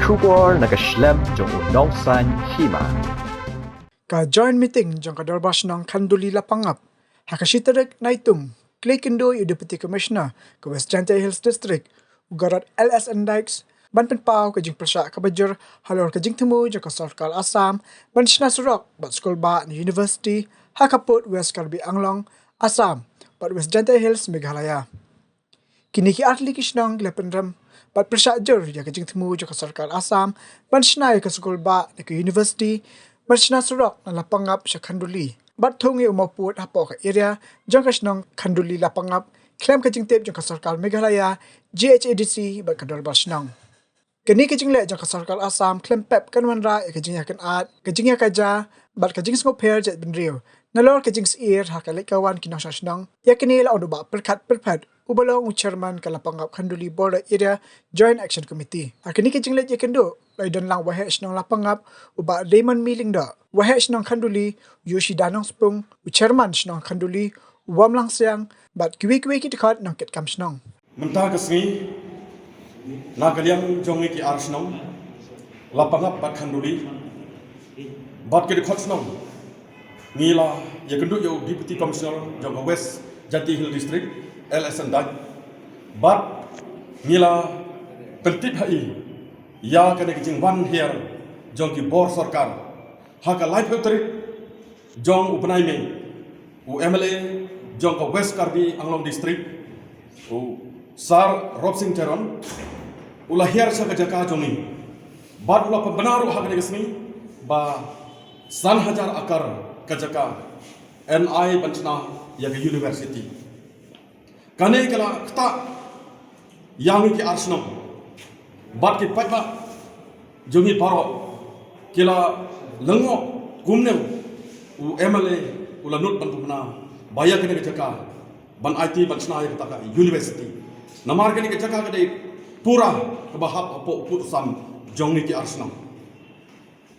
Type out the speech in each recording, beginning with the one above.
Kubor nagaslem jong unongsan Hima. Ka joint meeting jong ka Dorbar Shnong Khanduli-Lapangap. Hakashitarik naitum. Ïakynduh Deputy Commissioner ka West Jantay Hills District. Ugarat LSN Dikes. Ban penpau ka jing Pyrshah ka Bajur. Halor ka Jingthmu jong ka Sorkar Assam. Ban Shna Surok bat School Ba ni University. Hakaput West Karbi Anglong Assam. Bat West Jantay Hills Meghalaya. Kini ki atli ki Shnong Glepenram. Bat Pyrshah jur ya ka Jingthmu jong ka Sorkar Assam. Ban Shna ka School Ba ni ka University. Ban Shna Surok na Lapangap sa Khanduli. Bat thungi umaput hapo ka area jong ka Shnong Khanduli-Lapangap. Klem ka Jingtep jong ka Sorkar Meghalaya. GHADC bat ka Dorbar Shnong. Kini ka jingle jong ka Sorkar Assam. Klem pep kanwanra ya ka jingyakan at. Ka jingya ka ja. Bat ka jings ngoper jet benriyo. Nalor ka jings ear hakalek kawan kinong sa Shnong. Ya kini la ondo ba perkat perpad. Ubalong chairman ka Lapangap Khanduli Border Area Joint Action Committee. Kini ka jingle Ïakynduh. Laidan lang wahe Shnong Lapangap. Uba Raymond Miling da. Wahe Shnong Khanduli. Yoshi Danong Spung. Chairman Shnong Khanduli. Wam lang siyang. Bat kiwi-kiwi kitikat ng kitkam Shnong. Mentah kesini, nagaliang jongi ki ar Shnong, Lapangap bat Khanduli, bat kiri kot Shnong, ngila Ïakynduh yo Deputy Commissioner jong West Jantay Hill District, LSN Dak, bat ngila pentip hai, ya kena kecing one here jong ki bor Sorkar, haka life filterit jong upenai me, u MLA jong ka West Karbi Anglong District, u Sar Robsing Teron, ulah hiar sa kajaka jongi, bat ulah pembenaru hak negesni, ba 1,000 akar kajaka NI Banchna ya ke University. Kane kala kata yang ki Shnong, bat ki paiba jongi paro, kila lengok gumneu u MLA ulah nut ban pemena, baya kene kajaka ban IT Banchna ya kata University. Namar kini kejaka kadai pura kebahap apo putusam jongni ki Shnong.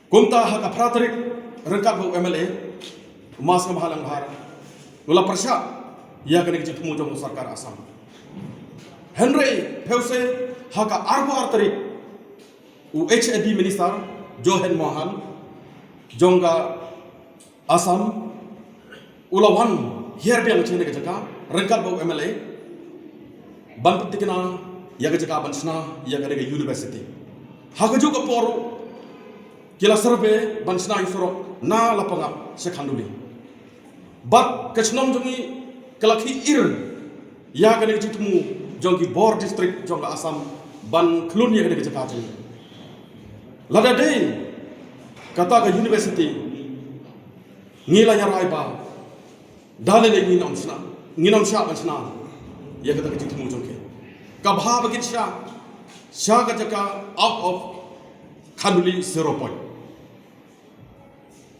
Kunta haka praterik rengkat bu MLA mas ngamahalang har. Ula Pyrshah ya kini Jingthmu jong Sorkar Assam. Henry Pause haka arbu arterik HAD Minister Johan Mohan jongga Assam ulawan hierbiang chene kejaka rengkat bu MLA ban petikna ya kejaka Banchna ya kadega University. Haka juga poru kila survey Banchna isorok na Lapangap sa Khanduli. Bat kechnong jongi kelaki ir ya kadega Jingthmu jongi Bor District jonga Assam ban klun ya kadega kejaka jongi. Lada day kata ke University ngila yarai ba dale le nginom sha Banchna ya kata ke Jingthmu jongke kabha bagin sha kajaka out of Khanduli 0 point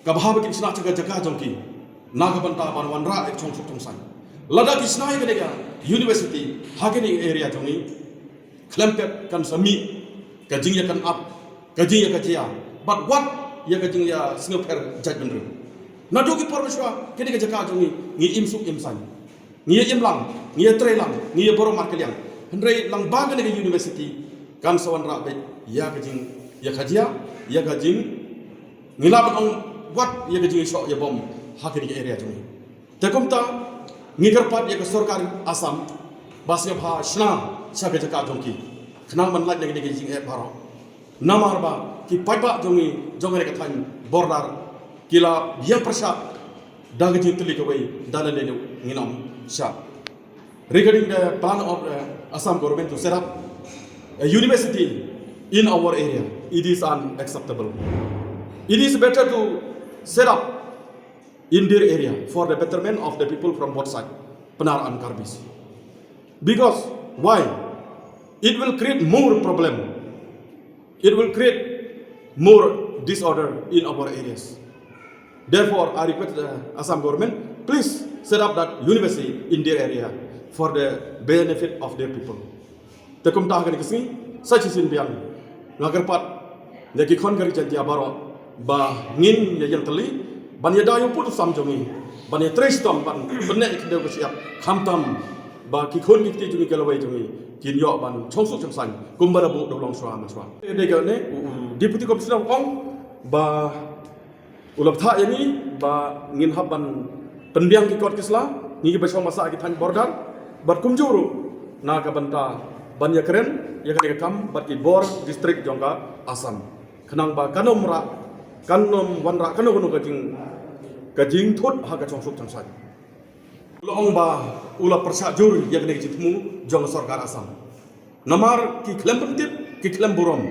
kabha bagin sha jaka jongki naga banta banwan ra ek chong sai lada kisna ya kadega University hageni area jongi klempet kan sami kajing ya kan up kajing ya kajia but what ya kajing ya singoper judgment na dogi permeshwa kadega jaka jongi ngi imsuk imsan ngi imlang ngi trelang ngi boro markeliang hendrai lang baga nega University kan sawan rabe ya kajing ya kajia ya kajing ngilaban ong wat ya kajing sok ya bom hakini area juni tekomta ngi kerpat ya ke Sorkar Assam basnya bha shna saga jaka jongki khnang man laj nega jing e baro namar ba ki paiba jongi jongare ka than bordar kila dia Pyrshah daga jing tuli ka wei dalale nginom sha. Regarding the plan of the Assam government to set up a university in our area, it is unacceptable. It is better to set up in their area for the betterment of the people from both sides, Penar and Karbis. Because why? It will create more problem. It will create more disorder in our areas. Therefore, I request the Assam government, please set up that university in their area for the benefit of their people. Tekum tahagan kesini, saja sin biang ngagerpat lagi kon gari jantia baro ba ngin yang teli ban ya dayu putu sam jongi ban ya trestom ban benek kende siap khamtam ba ki khon ki tu kelawai jungi kin yo ban chongsuk changsan kumbara bu dolong swa ma swa de ga ne deputy commissioner ong ba ulap tha yani ba ngin haban pendiang ki kot kisla ngi ki basong masa ki than border bat kumjuru na ka banta ban ya keren ya ka kam bat ki bor district jongka Assam khnang ba kanom wanra kanom ka jingthut ha ka chongsuk changsan Long ba ula Pyrshah jur yang kena Jingthmu jong Sorkar Assam. Namar ki klem pentip ki klem burom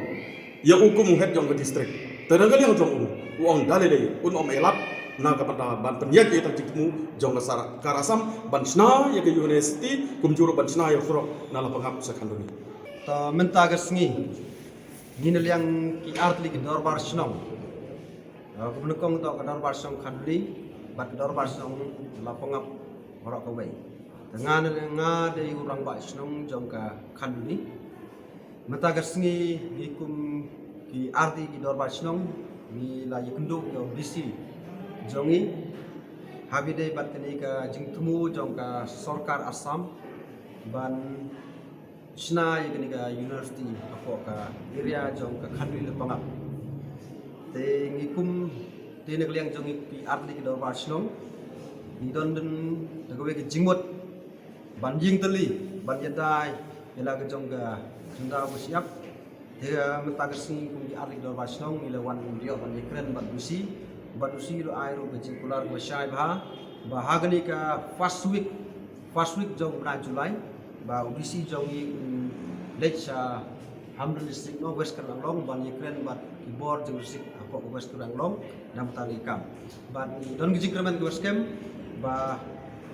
ya hukum head jong ke distrik. Teranggal yang jong uang dalile om elat na ka pada ban penyat ya Jingthmu jong ke Sorkar Assam ban Shnong ya ke university kum juru ban Shnong ya Sorok na Lapangap sa Khanduli. Ta menta gasngi ginel yang ki artli ki Dorbar Shnong. Kemenukong to ka Dorbar Shnong Khanduli bat Dorbar Shnong Lapangap orang kawai. Dengan ngade orang bak Shnong jong ka Khanduli. Mata gasngi gikum ki arti ki Dorbar Shnong ni la Ïakynduh yo bisi jongi habide bat kani ka Jingthmu jong ka Sorkar Assam ban Shna kani ka university apa ka area jong ka Khanduli-Lapangap. Te ngikum te negliang jongi ki arti ki Dorbar Shnong di London degawe ke jingmut ban Jingthmu ban yadai ila ke jongga junda bersiap dia mentagasni kum di arlik Dorbar Shnong ila wan dia ban ekran ban busi lo airo ke jingkular ke syai bah bahagani ka first week jong bulan Julai ba ubisi jongi lecha hamdul district no west kerlanglong ban ekran ban kibor jong district apa west kerlanglong dan talikam ban don gijingkraman ke scam ba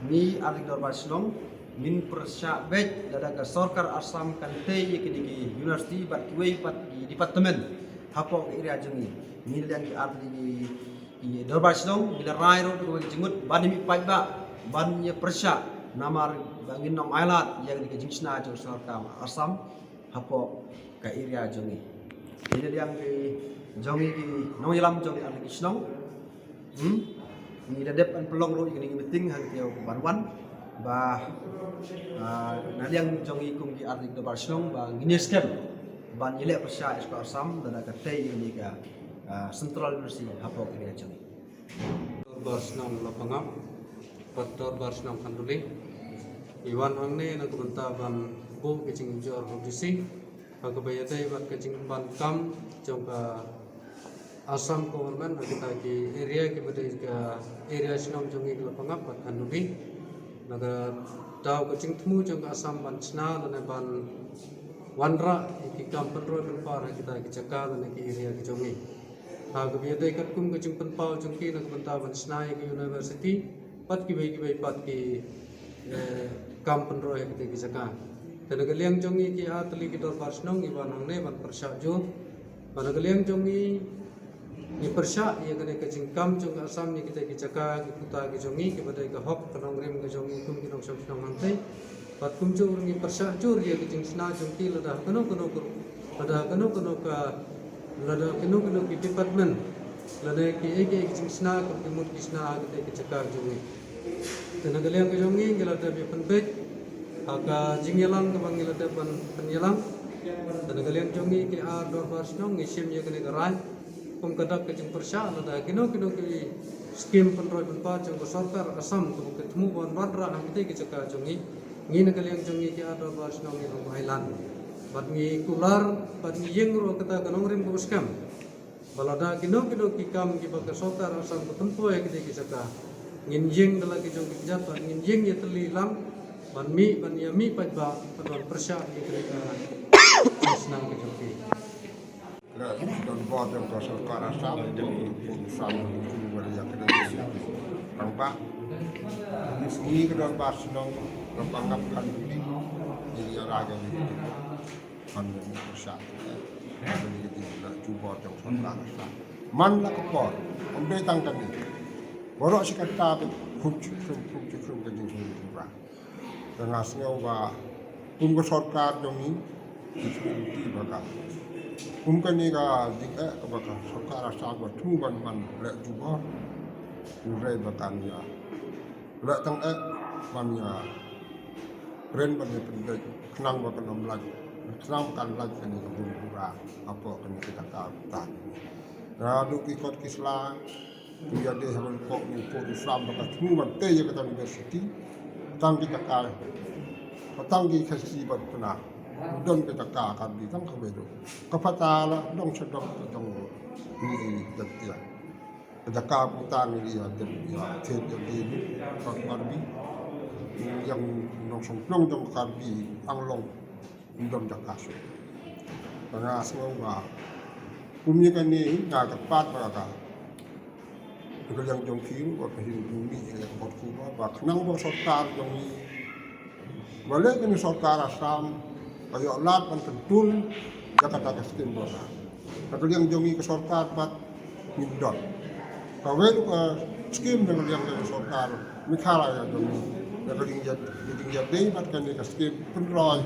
ni arlik Dorbar Shnong min Pyrshah bet dada ka Sorkar Assam kan te yekini university bat kiwei pat di departemen hapo area jengi min dan ki arlik ki Dorbar Shnong bila rai ro ko jingmut ban mi pai ba ban ye Pyrshah namar bangin nom ailat yang di jingsna jo Sorkar Assam hapo ka area jengi ini yang ki jongi ki nong yalam jongi arlik Shnong ni dadep an pelong ro ini meeting hang tiau banwan ba naliang jongi kum ki arlik Dorbar Shnong ba ngini scam ban yele Pyrshah esko Assam dan ka tei ini ka Central University hapo area jongi Dorbar Shnong Lapangap pat Dorbar Shnong Khanduli iwan hangne na kubanta ban bo kecing jor produksi pagbayatay bat kecing ban kam jongka Assam government kita ki area ki bade ka area Shnong jongi Lapangap bat Khanduli naga daw ka Jingthmu jong Assam ban Chna dan ban wanra ki kam penro penpar kita ki cakal dan ki area ki jongi ha ka biade kat kum ka jing penpau jong ki naga banta ban Chna ki university pat ki bai pat ki kam penro kita ki cakal dan naga liang jongi ki atli ki Dorbar Shnong iwan hangne ban Pyrshah jo ban naga liang jongi ni Pyrshah ia kena ke jingkam jong Assam ni kita ki caka ki puta ki jongi ki badai ka hok kanong rem ka jongi kum ki nong sam mantai pat kum jur ni Pyrshah jur ia ki jingsna jong ki lada kano ka lada kano ki department lada ki eke ki jingsna kum ki mut kisna kita ki caka jongi tenaga liang ka jongi ki lada bi penpet aka jingyelang ka bangila da penyelang tenaga liang jongi ki a Dorbar Shnong ngisem ia kena garai kum kadak ke jing Pyrshah lada kino ki skim penroi penpa jong ko Sorkar Assam kum ketemu ban bandra ang kita ki caka jongi ngi nakaliang jongi ki ada Dorbar Shnong ni rom Highland bat ngi kular bat ngi yengro kata kanong rim ko skam balada kino ki kam ki baka Sorkar Assam ko tempo ya kita ki caka ngin yeng dala ki jong ki jat bat ngin yeng ya teli lam ban mi pat ba ban Pyrshah ki ka Shnong ki jongi Dorbar yang ke Sorkar Assam jadi urusan cuma yang kena disini. Nampak? Ini ke Dorbar Shnong Lapangap Khanduli jadi raja itu kan Pyrshah. Jadi kita cuba yang Sorkar Assam. Man lah kepor, ambil tangkap ni. Borok si kata kucing ke jingkung juga. Dengan senyum ke Sorkar doni itu bakal. Mungkin ni ka jika kepada Sorkar Assam tu man lek juga urai batania lek tang man ya Ren ban pendek kenang ba kan laj kenang kan laj kan ni pura apa kan kita ta na du ki kot kisla dia de hamal ko ni po Islam ba tu man te ya kata university tang kita ka patang ki khasi ba puna don kita ka kan di tang khabe do ka pata la dong chodok dong ni datia kita ka puta ni ya de ya the de ni ka arbi yang nong Shnong dong karbi ang long dong jakasu karena semua umnya kan ni na tepat mereka kalau yang jong kiri buat hidup bumi yang buat kuba buat kenang buat Sorkar jong ni balik ini Sorkar Assam kayak lat dan tentul Jakarta keskin buat kalau yang jong ni ke Sorkar buat mindot kalau itu ke skim dengan yang ke Sorkar mikala yang jong ni kalau yang jadi buat kan ni ke skim penroy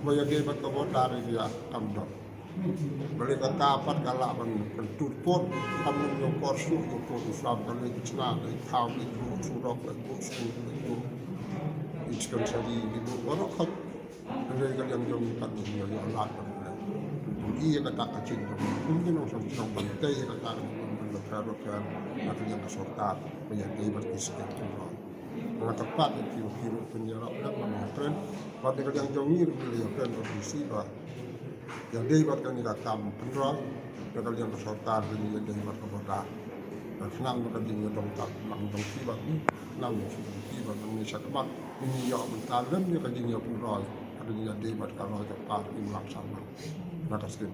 bahaya dia buat kebot dari dia kamdot balik ke kapat kalah bentuk pot kami yang korsu yang pot Islam kalau itu cina itu tahu itu surau itu suku itu kan seri itu orang kat mereka yang jom kan ini yang Allah iya kata kecil mungkin orang Shnong bantai kata berkar atau yang Sorkar banyak dia berkisah orang tepat itu kira penjara dan mengatren pada yang jom ini dia kan berisi yang dia buat kan kita tam penrol kalau yang Sorkar ini yang dia buat keboda dan senang bukan dia dong tak dong tiba nang tiba Indonesia tempat ini yang mentalem dia kan dia penrol ada yang dia buat kalau Sorkar ini laksana nak kasih